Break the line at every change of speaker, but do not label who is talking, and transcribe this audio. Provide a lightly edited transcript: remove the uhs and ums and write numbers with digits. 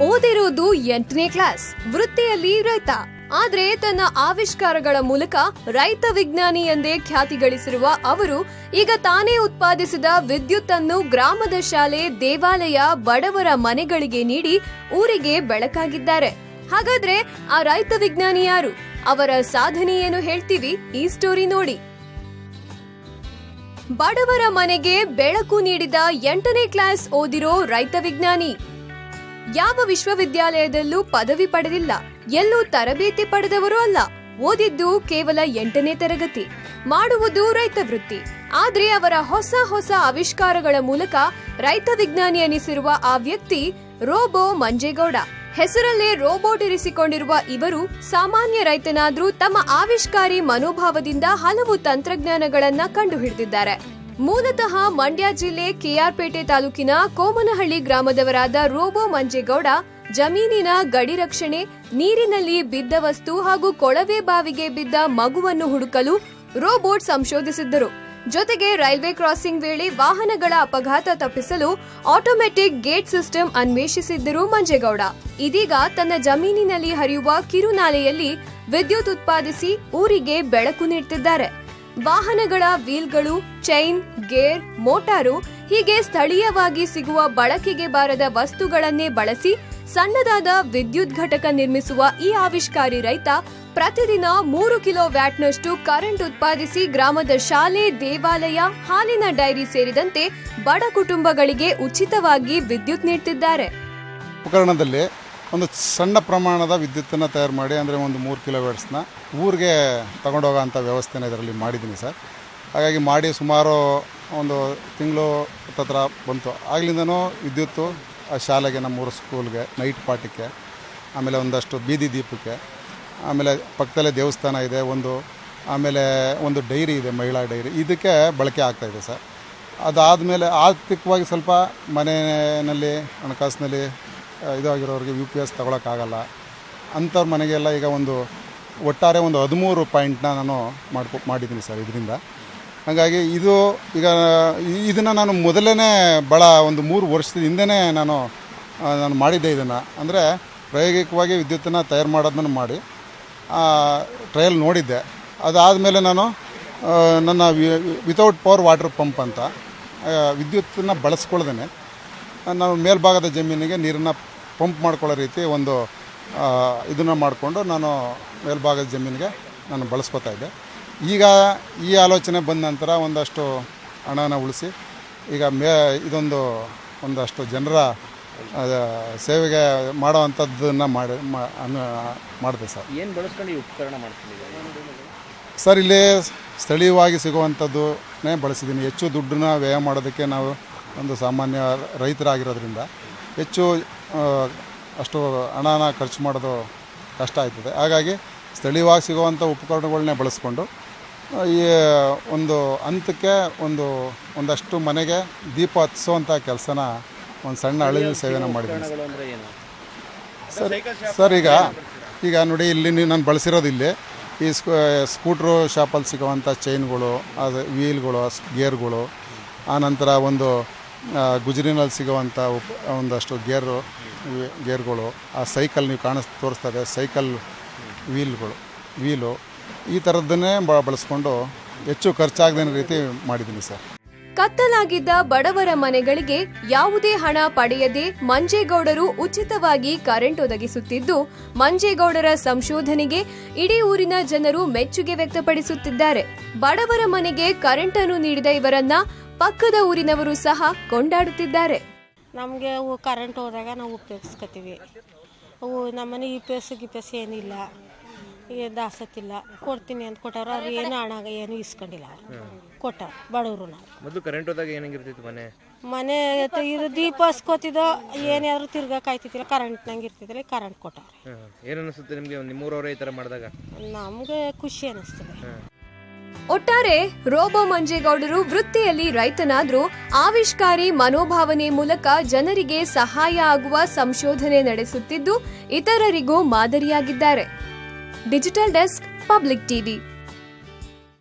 ಓದಿರುವುದು 8ನೇ class, ವೃತ್ತಿಯಲ್ಲಿ ರೈತ. ಆದ್ರೆ ತನ್ನ ಆವಿಷ್ಕಾರಗಳ ಮೂಲಕ ರೈತ ವಿಜ್ಞಾನಿ ಎಂದೇ ಖ್ಯಾತಿ ಗಳಿಸಿರುವ ಅವರು ಈಗ ತಾನೇ ಉತ್ಪಾದಿಸಿದ ವಿದ್ಯುತ್ ಅನ್ನು ಗ್ರಾಮದ ಶಾಲೆ, ದೇವಾಲಯ, ಬಡವರ ಮನೆಗಳಿಗೆ ನೀಡಿ ಊರಿಗೆ ಬೆಳಕಾಗಿದ್ದಾರೆ. ಹಾಗಾದ್ರೆ ಆ ರೈತ ವಿಜ್ಞಾನಿ ಯಾರು? ಅವರ ಸಾಧನೆ ಏನು ಹೇಳ್ತೀವಿ ಈ ಸ್ಟೋರಿ ನೋಡಿ. ಬಡವರ ಮನೆಗೆ ಬೆಳಕು ನೀಡಿದ 8ನೇ ಕ್ಲಾಸ್ ಓದಿರೋ ರೈತ ವಿಜ್ಞಾನಿ. ಯಾವ ವಿಶ್ವವಿದ್ಯಾಲಯದಲ್ಲೂ ಪದವಿ ಪಡೆದಿಲ್ಲ, ಎಲ್ಲೂ ತರಬೇತಿ ಪಡೆದವರು ಅಲ್ಲ. ಓದಿದ್ದು ಕೇವಲ 8ನೇ ತರಗತಿ, ಮಾಡುವುದು ರೈತ ವೃತ್ತಿ. ಆದ್ರೆ ಅವರ ಹೊಸ ಆವಿಷ್ಕಾರಗಳ ಮೂಲಕ ರೈತ ವಿಜ್ಞಾನಿ ಎನಿಸಿರುವ ಆ ವ್ಯಕ್ತಿ ರೋಬೋ ಮಂಜೇಗೌಡ. ಹೆಸರಲ್ಲೇ ರೋಬೋಟ್ ಇರಿಸಿಕೊಂಡಿರುವ ಇವರು ಸಾಮಾನ್ಯ ರೈತನಾದ್ರೂ ತಮ್ಮ ಆವಿಷ್ಕಾರಿ ಮನೋಭಾವದಿಂದ ಹಲವು ತಂತ್ರಜ್ಞಾನಗಳನ್ನ ಕಂಡುಹಿಡಿದಿದ್ದಾರೆ. ಮೂಲತಃ ಮಂಡ್ಯ ಜಿಲ್ಲೆ ಕೆಆರ್ಪೇಟೆ ತಾಲೂಕಿನ ಕೋಮನಹಳ್ಳಿ ಗ್ರಾಮದವರಾದ ರೋಬೋ ಮಂಜೇಗೌಡ ಜಮೀನಿನ ಗಡಿ ರಕ್ಷಣೆ, ನೀರಿನಲ್ಲಿ ಬಿದ್ದ ವಸ್ತು ಹಾಗೂ ಕೊಳವೆ ಬಾವಿಗೆ ಬಿದ್ದ ಮಗುವನ್ನು ಹುಡುಕಲು ರೋಬೋಟ್ ಸಂಶೋಧಿಸಿದ್ದರು. ಜೊತೆಗೆ ರೈಲ್ವೆ ಕ್ರಾಸಿಂಗ್ ವೇಳೆ ವಾಹನಗಳ ಅಪಘಾತ ತಪ್ಪಿಸಲು ಆಟೋಮೆಟಿಕ್ ಗೇಟ್ ಸಿಸ್ಟಮ್ ಅನ್ವೇಷಿಸಿದ್ದರು ಮಂಜೇಗೌಡ. ಇದೀಗ ತನ್ನ ಜಮೀನಿನಲ್ಲಿ ಹರಿಯುವ ಕಿರುನಾಲೆಯಲ್ಲಿ ವಿದ್ಯುತ್ ಉತ್ಪಾದಿಸಿ ಊರಿಗೆ ಬೆಳಕು ನೀಡುತ್ತಿದ್ದಾರೆ. ವಾಹನಗಳ ವೀಲ್ಗಳು, ಚೈನ್, ಗೇರ್, ಮೋಟಾರು ಹೀಗೆ ಸ್ಥಳೀಯವಾಗಿ ಸಿಗುವ ಬಳಕೆಗೆ ಬಾರದ ವಸ್ತುಗಳನ್ನೇ ಬಳಸಿ ಸಣ್ಣದಾದ ವಿದ್ಯುತ್ ಘಟಕ ನಿರ್ಮಿಸುವ ಈ ಆವಿಷ್ಕಾರಿ ರೈತ ಪ್ರತಿದಿನ 3 ಕಿಲೋ ವ್ಯಾಟ್ನಷ್ಟು ಕರೆಂಟ್ ಉತ್ಪಾದಿಸಿ ಗ್ರಾಮದ ಶಾಲೆ, ದೇವಾಲಯ, ಹಾಲಿನ ಡೈರಿ ಸೇರಿದಂತೆ ಬಡ ಕುಟುಂಬಗಳಿಗೆ ಉಚಿತವಾಗಿ ವಿದ್ಯುತ್ ನೀಡುತ್ತಿದ್ದಾರೆ.
ಉಪಕರಣದಲ್ಲಿ ಒಂದು ಸಣ್ಣ ಪ್ರಮಾಣದ ವಿದ್ಯುತ್ತನ್ನು ತಯಾರು ಮಾಡಿ, ಅಂದರೆ ಒಂದು 3 ಕಿಲೋ ವ್ಯಾಟ್ಸ್ನ ಊರಿಗೆ ತಗೊಂಡೋಗೋಂಥ ವ್ಯವಸ್ಥೆನ ಇದರಲ್ಲಿ ಮಾಡಿದ್ದೀನಿ ಸರ್. ಹಾಗಾಗಿ ಮಾಡಿ ಸುಮಾರು ಒಂದು ತಿಂಗಳು ಹತ್ರ ಬಂತು. ಆಗಲಿಂದನೂ ವಿದ್ಯುತ್ತು ಆ ಶಾಲೆಗೆ, ನಮ್ಮೂರು ಸ್ಕೂಲ್ಗೆ, ನೈಟ್ ಪಾಠಕ್ಕೆ, ಆಮೇಲೆ ಒಂದಷ್ಟು ಬೀದಿ ದೀಪಕ್ಕೆ, ಆಮೇಲೆ ಪಕ್ಕದಲ್ಲೇ ದೇವಸ್ಥಾನ ಇದೆ ಆಮೇಲೆ ಒಂದು ಡೈರಿ ಇದೆ, ಮಹಿಳಾ ಡೈರಿ, ಇದಕ್ಕೆ ಬಳಕೆ ಆಗ್ತಾಯಿದೆ ಸರ್. ಅದಾದಮೇಲೆ ಆರ್ಥಿಕವಾಗಿ ಸ್ವಲ್ಪ ಮನೆಯಲ್ಲಿ ಹಣಕಾಸಿನಲ್ಲಿ ಇದಾಗಿರೋರಿಗೆ UPS ತಗೊಳಕ್ಕಾಗಲ್ಲ ಅಂಥವ್ರ ಮನೆಗೆಲ್ಲ ಈಗ ಒಟ್ಟಾರೆ 13 ಪಾಯಿಂಟ್ನ ನಾನು ಮಾಡಿದ್ದೀನಿ ಸರ್ ಇದರಿಂದ. ಹಾಗಾಗಿ ಇದನ್ನು ನಾನು ಮೊದಲೇ ಒಂದು 3 ವರ್ಷದ ಹಿಂದೆಯೇ ನಾನು ಮಾಡಿದ್ದೆ ಇದನ್ನು. ಅಂದರೆ ಪ್ರಾಯೋಗಿಕವಾಗಿ ವಿದ್ಯುತ್ತನ್ನು ತಯಾರು ಮಾಡೋದನ್ನು ಮಾಡಿ ಟ್ರಯಲ್ ನೋಡಿದ್ದೆ. ಅದಾದಮೇಲೆ ನಾನು ನನ್ನ ವಿತೌಟ್ ಪವರ್ ವಾಟರ್ ಪಂಪ್ ಅಂತ ವಿದ್ಯುತ್ತನ್ನು ಬಳಸ್ಕೊಳ್ದೇನೆ ನಾನು ಮೇಲ್ಭಾಗದ ಜಮೀನಿಗೆ ನೀರನ್ನು ಪಂಪ್ ಮಾಡ್ಕೊಳ್ಳೋ ರೀತಿ ಇದನ್ನು ಮಾಡಿಕೊಂಡು ನಾನು ಮೇಲ್ಭಾಗದ ಜಮೀನಿಗೆ ನಾನು ಬಳಸ್ಕೊತಾ ಇದ್ದೆ. ಈಗ ಈ ಆಲೋಚನೆ ಬಂದ ನಂತರ ಒಂದಷ್ಟು ಹಣನ ಉಳಿಸಿ ಈಗ ಒಂದಷ್ಟು ಜನರ ಸೇವೆಗೆ ಮಾಡೋವಂಥದ್ದನ್ನು ಮಾಡಿದೆ ಸರ್.
ಏನು ಬಳಸ್ಕೊಂಡು ಈ ಉಪಕರಣ ಮಾಡ್ತೀನಿ
ಸರ್? ಇಲ್ಲಿ ಸ್ಥಳೀಯವಾಗಿ ಸಿಗುವಂಥದ್ದನ್ನೇ ಬಳಸಿದ್ದೀನಿ. ಹೆಚ್ಚು ದುಡ್ಡನ್ನ ವ್ಯಯ ಮಾಡೋದಕ್ಕೆ ನಾವು ಒಂದು ಸಾಮಾನ್ಯ ರೈತರಾಗಿರೋದ್ರಿಂದ ಹೆಚ್ಚು ಅಷ್ಟು ಹಣನ ಖರ್ಚು ಮಾಡೋದು ಕಷ್ಟ ಆಯ್ತದೆ. ಹಾಗಾಗಿ ಸ್ಥಳೀಯವಾಗಿ ಸಿಗುವಂಥ ಉಪಕರಣಗಳನ್ನೇ ಬಳಸ್ಕೊಂಡು ಈ ಒಂದು ಹಂತಕ್ಕೆ ಒಂದಷ್ಟು ಮನೆಗೆ ದೀಪ ಹತ್ತಿಸುವಂಥ ಕೆಲಸನ ಒಂದು ಸಣ್ಣ ಅಳಿಲು ಸೇವೆನ ಮಾಡಿದ್ದೀನಿ ಸರ್. ಈಗ ನೋಡಿ, ಇಲ್ಲಿ ನಾನು ಬಳಸಿರೋದು ಇಲ್ಲಿ ಈ ಸ್ಕೂಟ್ರು ಶಾಪಲ್ಲಿ ಸಿಗೋವಂಥ ಚೈನ್ಗಳು, ಅದು ವೀಲ್ಗಳು, ಗೇರ್ಗಳು, ಆನಂತರ ಗುಜರಿನಲ್ಲಿ ಸಿಗೋವಂಥ ಒಂದಷ್ಟು ಗೇರ್ಗಳು, ಆ ಸೈಕಲ್ ನೀವು ತೋರಿಸ್ತದೆ, ಸೈಕಲ್ ವೀಲು ಈ ಥರದ್ದನ್ನೇ ಬಳಸ್ಕೊಂಡು ಹೆಚ್ಚು ಖರ್ಚಾಗದ ರೀತಿ ಮಾಡಿದ್ದೀನಿ ಸರ್.
ಕತ್ತಲಾಗಿದ್ದ ಬಡವರ ಮನೆಗಳಿಗೆ ಯಾವುದೇ ಹಣ ಪಡೆಯದೆ ಮಂಜೇಗೌಡರು ಉಚಿತವಾಗಿ ಕರೆಂಟ್ ಒದಗಿಸುತ್ತಿದ್ದು, ಮಂಜೇಗೌಡರ ಸಂಶೋಧನೆಗೆ ಇಡೀ ಊರಿನ ಜನರು ಮೆಚ್ಚುಗೆ ವ್ಯಕ್ತಪಡಿಸುತ್ತಿದ್ದಾರೆ. ಬಡವರ ಮನೆಗೆ ಕರೆಂಟ್ ಅನ್ನು ನೀಡಿದ ಇವರನ್ನ ಪಕ್ಕದ ಊರಿನವರು ಸಹ ಕೊಂಡಾಡುತ್ತಿದ್ದಾರೆ.
ನಮಗೆ ಕರೆಂಟ್ ಹೋದಾಗ ನಾವು ಉಪಯೋಗಿಸ್ಕೊತೀವಿ. ನಮ್ಮನೆ UPS ಏನಿಲ್ಲ, ದಾಸತ್ತಿಲ್ಲ. ಕೊಡ್ತೀನಿ ಅಂತ ಕೊಟ್ಟವ್ರು, ಅವ್ರು ಏನು ಹಣ ಏನು ಇಸ್ಕೊಂಡಿಲ್ಲ, ಕೊಟ್ಟ ಬಡವರು. ನಾವು
ಮೊದಲು ಕರೆಂಟ್ ಹೋದಾಗ ಏನಾಗಿರ್ತಿತ್ತು
ಮನೆ ಇದು ದೀಪ ಹಸ್ಕೋತಿದ್ದೋ, ಏನಾದ್ರು ತಿರ್ಗಾಕಾಯ್ತಿದ್ದಿಲ್ಲ, ಕರೆಂಟ್ ನಂಗೆ ಇರ್ತಿದ್ರೆ ಕರೆಂಟ್ ಕೊಟ್ಟವ್ರೆ.
ಏನು ಅನಿಸುತ್ತೆ ನಿಮಗೆ ನಿಮ್ಮೂರವರೇ ಈ ಥರ ಮಾಡಿದಾಗ?
ನಮಗೆ ಖುಷಿ ಅನಿಸ್ತದೆ.
ಒಟ್ಟಾರೆ ರೋಬೋ ಮಂಜೇಗೌಡರು ವೃತ್ತಿಯಲ್ಲಿ ರೈತನಾದ್ರೂ ಆವಿಷ್ಕಾರಿ ಮನೋಭಾವನೆ ಮೂಲಕ ಜನರಿಗೆ ಸಹಾಯ ಆಗುವ ಸಂಶೋಧನೆ ನಡೆಸುತ್ತಿದ್ದು ಇತರರಿಗೂ ಮಾದರಿಯಾಗಿದ್ದಾರೆ. Digital desk, public TV.